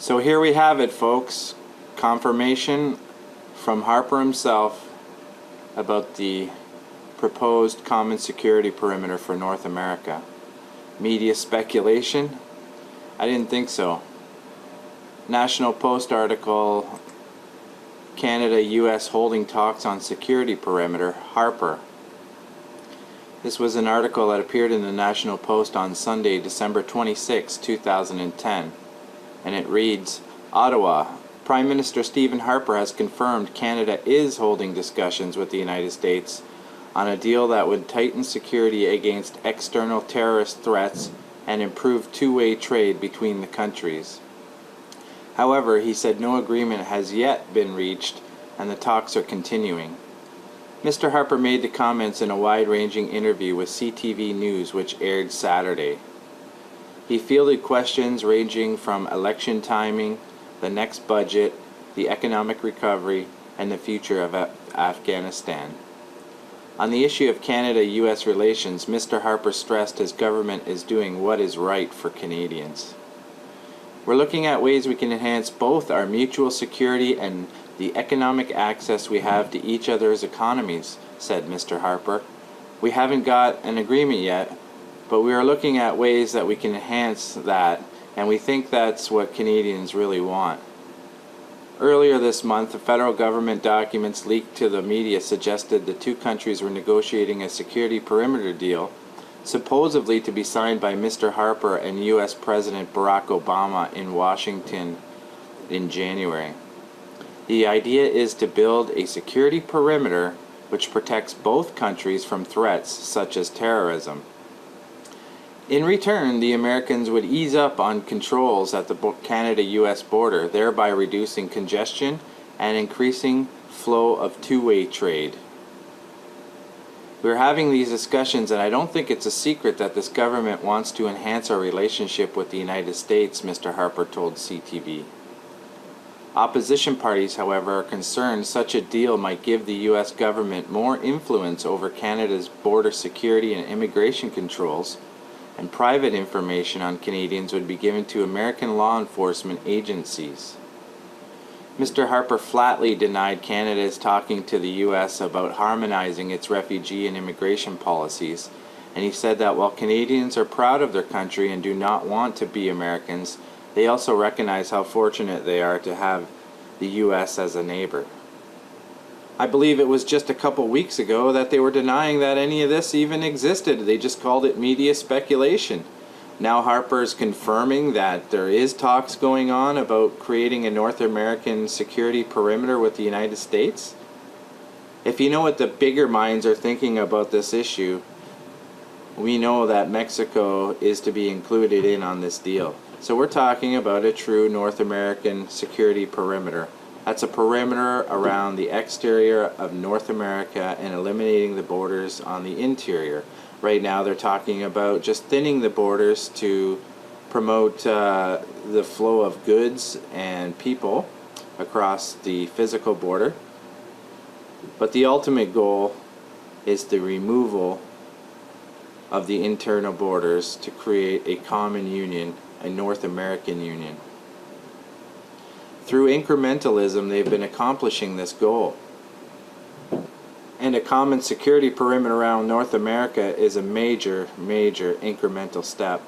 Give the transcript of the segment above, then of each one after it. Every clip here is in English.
So here we have it, folks. Confirmation from Harper himself about the proposed common security perimeter for North America. Media speculation? I didn't think so. National Post article, Canada-U.S. holding talks on security perimeter, Harper. This was an article that appeared in the National Post on Sunday, December 26, 2010. And it reads, Ottawa, Prime Minister Stephen Harper has confirmed Canada is holding discussions with the United States on a deal that would tighten security against external terrorist threats and improve two-way trade between the countries. However, he said no agreement has yet been reached and the talks are continuing. Mr. Harper made the comments in a wide-ranging interview with CTV News, which aired Saturday. He fielded questions ranging from election timing, the next budget, the economic recovery, and the future of Afghanistan. On the issue of Canada-U.S. relations, Mr. Harper stressed his government is doing what is right for Canadians. We're looking at ways we can enhance both our mutual security and the economic access we have to each other's economies, said Mr. Harper. We haven't got an agreement yet, but we are looking at ways that we can enhance that, and we think that's what Canadians really want. Earlier this month, the federal government documents leaked to the media suggested the two countries were negotiating a security perimeter deal, supposedly to be signed by Mr. Harper and U.S. President Barack Obama in Washington in January. The idea is to build a security perimeter which protects both countries from threats such as terrorism. In return, the Americans would ease up on controls at the Canada-U.S. border, thereby reducing congestion and increasing flow of two-way trade. We're having these discussions, and I don't think it's a secret that this government wants to enhance our relationship with the United States, Mr. Harper told CTV. Opposition parties, however, are concerned such a deal might give the U.S. government more influence over Canada's border security and immigration controls, and private information on Canadians would be given to American law enforcement agencies. Mr. Harper flatly denied Canada is talking to the U.S. about harmonizing its refugee and immigration policies, and he said that while Canadians are proud of their country and do not want to be Americans, they also recognize how fortunate they are to have the U.S. as a neighbor. I believe it was just a couple weeks ago that they were denying that any of this even existed. They just called it media speculation. Now Harper's confirming that there is talks going on about creating a North American security perimeter with the United States. If you know what the bigger minds are thinking about this issue, we know that Mexico is to be included in on this deal. So we're talking about a true North American security perimeter. That's a perimeter around the exterior of North America and eliminating the borders on the interior. Right now they're talking about just thinning the borders to promote the flow of goods and people across the physical border. But the ultimate goal is the removal of the internal borders to create a common union, a North American union. Through incrementalism, they've been accomplishing this goal. And a common security perimeter around North America is a major, major incremental step.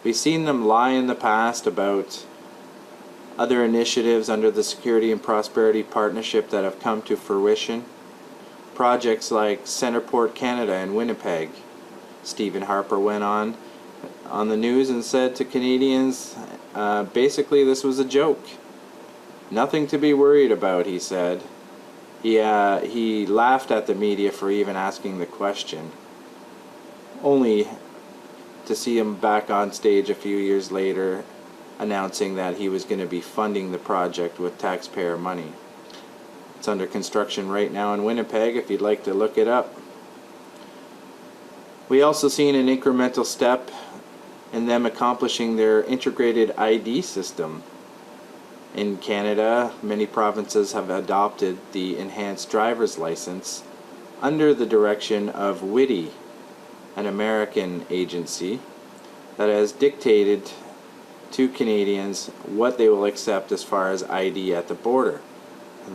We've seen them lie in the past about other initiatives under the Security and Prosperity Partnership that have come to fruition. Projects like Centerport Canada in Winnipeg. Stephen Harper went on the news and said to Canadians, basically this was a joke. Nothing to be worried about, he said. He laughed at the media for even asking the question, only to see him back on stage a few years later announcing that he was going to be funding the project with taxpayer money. It's under construction right now in Winnipeg if you'd like to look it up. We also seen an incremental step in them accomplishing their integrated ID system. In Canada, many provinces have adopted the enhanced driver's license under the direction of U.S.A, an American agency that has dictated to Canadians what they will accept as far as ID at the border.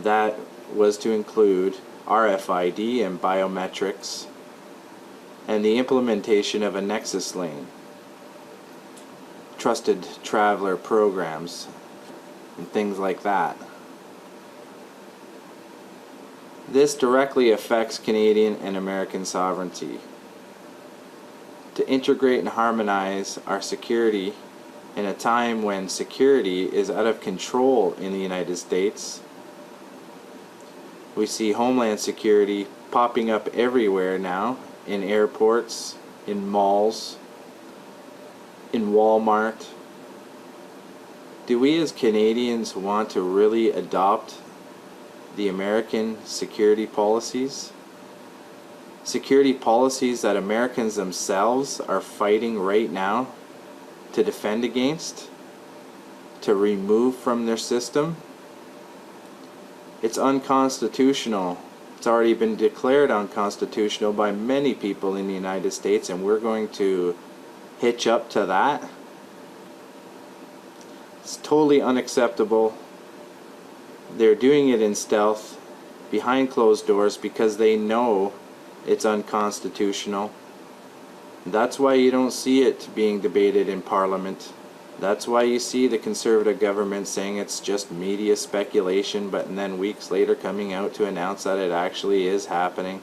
That was to include RFID and biometrics, and the implementation of a nexus lane, trusted traveler programs, and things like that. This directly affects Canadian and American sovereignty. To integrate and harmonize our security in a time when security is out of control in the United States. We see Homeland Security popping up everywhere now, in airports, in malls, in Wal-Mart. Do we as Canadians want to really adopt the American security policies? Security policies that Americans themselves are fighting right now to defend against, to remove from their system? It's unconstitutional. It's already been declared unconstitutional by many people in the United States, and we're going to hitch up to that? It's totally unacceptable. They're doing it in stealth, behind closed doors, because they know it's unconstitutional. That's why you don't see it being debated in Parliament. That's why you see the Conservative government saying it's just media speculation, but then weeks later coming out to announce that it actually is happening.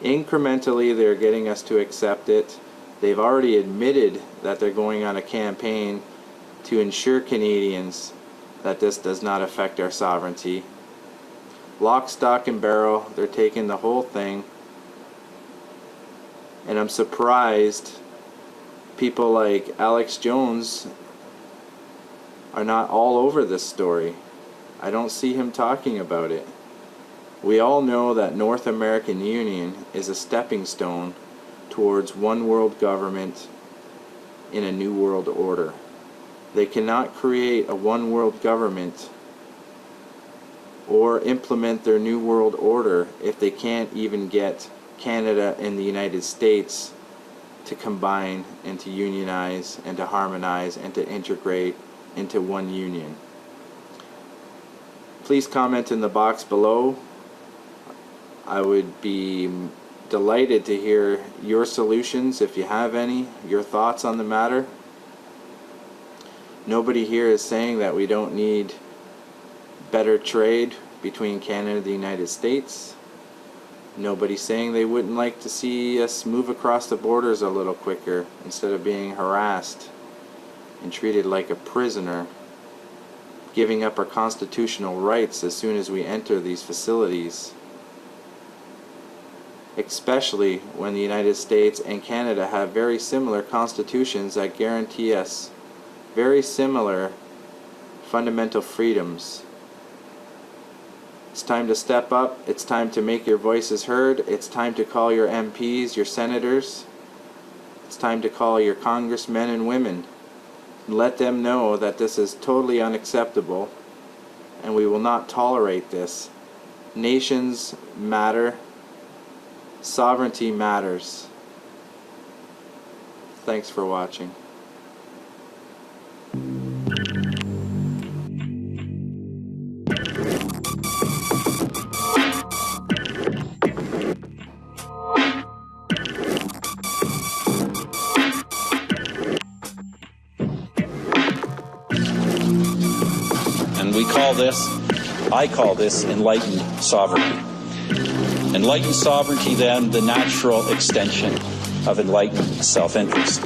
Incrementally, they're getting us to accept it. They've already admitted that they're going on a campaign to ensure Canadians that this does not affect our sovereignty. Lock, stock, and barrel, they're taking the whole thing. And I'm surprised people like Alex Jones are not all over this story. I don't see him talking about it. We all know that North American Union is a stepping stone towards one world government in a new world order. They cannot create a one world government or implement their new world order if they can't even get Canada and the United States to combine and to unionize and to harmonize and to integrate into one union. Please comment in the box below. I would be delighted to hear your solutions, if you have any, your thoughts on the matter. Nobody here is saying that we don't need better trade between Canada and the United States. Nobody's saying they wouldn't like to see us move across the borders a little quicker instead of being harassed and treated like a prisoner, giving up our constitutional rights as soon as we enter these facilities, especially when the United States and Canada have very similar constitutions that guarantee us very similar fundamental freedoms. It's time to step up. It's time to make your voices heard. It's time to call your MPs, your senators. It's time to call your congressmen and women. Let them know that this is totally unacceptable and we will not tolerate this. Nations matter. Sovereignty matters. Thanks for watching. I call this enlightened sovereignty. Enlightened sovereignty, then, the natural extension of enlightened self-interest.